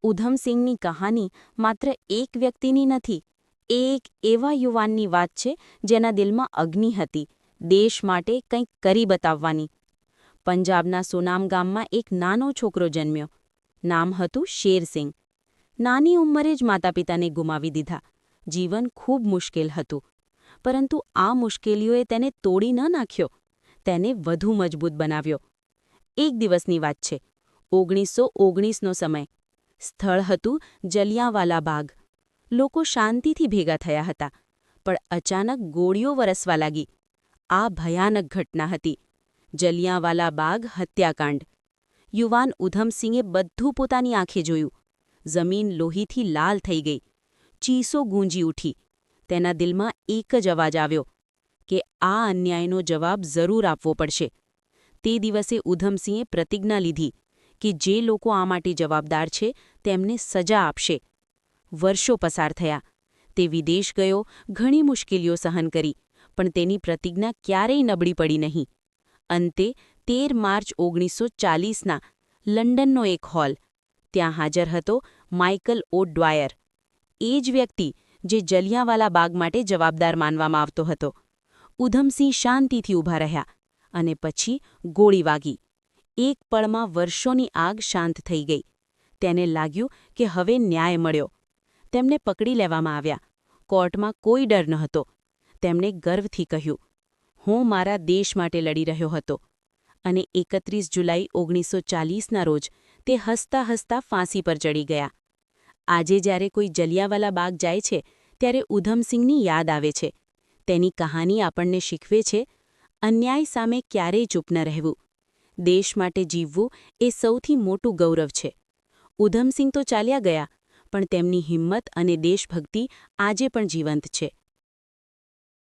ઉધમસિંહની કહાની માત્ર એક વ્યક્તિની નથી. એ એક એવા યુવાનની વાત છે જેના દિલમાં અગ્નિ હતી, દેશ માટે કંઈક કરી બતાવવાની. પંજાબના સુનામ ગામમાં એક નાનો છોકરો જન્મ્યો. નામ હતું શેરસિંહ. નાની ઉંમરે જ માતાપિતાને ગુમાવી દીધા. જીવન ખૂબ મુશ્કેલ હતું. પરંતુ આ મુશ્કેલીઓએ તેને તોડી ન નાખ્યો, તેને વધુ મજબૂત બનાવ્યો. એક દિવસની વાત છે, 1919નો સમય. સ્થળ હતું જલિયાંવાલા બાગ. લોકો શાંતિથી ભેગા થયા હતા, પણ અચાનક ગોળીઓ વરસવા લાગી. આ ભયાનક ઘટના હતી, જલિયાંવાલા બાગ હત્યાકાંડ. યુવાન ઉધમસિંહે બધું પોતાની આંખે જોયું. જમીન લોહીથી લાલ થઈ ગઈ. ચીસો ગૂંજી ઉઠી. તેના દિલમાં એક જ અવાજ આવ્યો કે આ અન્યાયનો જવાબ જરૂર આપવો પડશે. તે દિવસે ઉધમસિંહે પ્રતિજ્ઞા લીધી કે જે લોકો આ માટે જવાબદાર છે તેમને સજા આપશે. વર્ષો પસાર થયા. તે વિદેશ ગયો, ઘણી મુશ્કેલીઓ સહન કરી, પણ તેની પ્રતિજ્ઞા ક્યારેય નબળી પડી નહીં. અંતે 13 માર્ચ 1940ના લંડનનો એક હોલ. ત્યાં હાજર હતો માઇકલ ઓ ડ્વાયર. એ જ વ્યક્તિ જે જલિયાંવાલા બાગ માટે જવાબદાર માનવામાં આવતો હતો. ઉધમસિંહ શાંતિથી ઊભા રહ્યા, અને પછી ગોળી વાગી. એક પળમાં વર્ષોની આગ શાંત થઈ ગઈ. તેને લાગ્યું કે હવે ન્યાય મળ્યો. તેમને પકડી લેવામાં આવ્યા. કોર્ટમાં કોઈ ડર નહોતો. તેમણે ગર્વથી કહ્યું, હું મારા દેશ માટે લડી રહ્યો હતો. અને 31 જુલાઈ 1940ના રોજ તે હસતા હસતા ફાંસી પર ચડી ગયા. આજે જ્યારે કોઈ જલિયાંવાલા બાગ જાય છે ત્યારે ઉધમસિંહની યાદ આવે છે. તેની કહાની આપણને શીખવે છે, અન્યાય સામે ક્યારેય ચૂપ ન રહેવું. દેશ માટે જીવવું એ સૌથી મોટું ગૌરવ છે. ઉધમસિંહ તો ચાલ્યા ગયા, પણ તેમની હિંમત અને દેશભક્તિ આજે પણ જીવંત છે.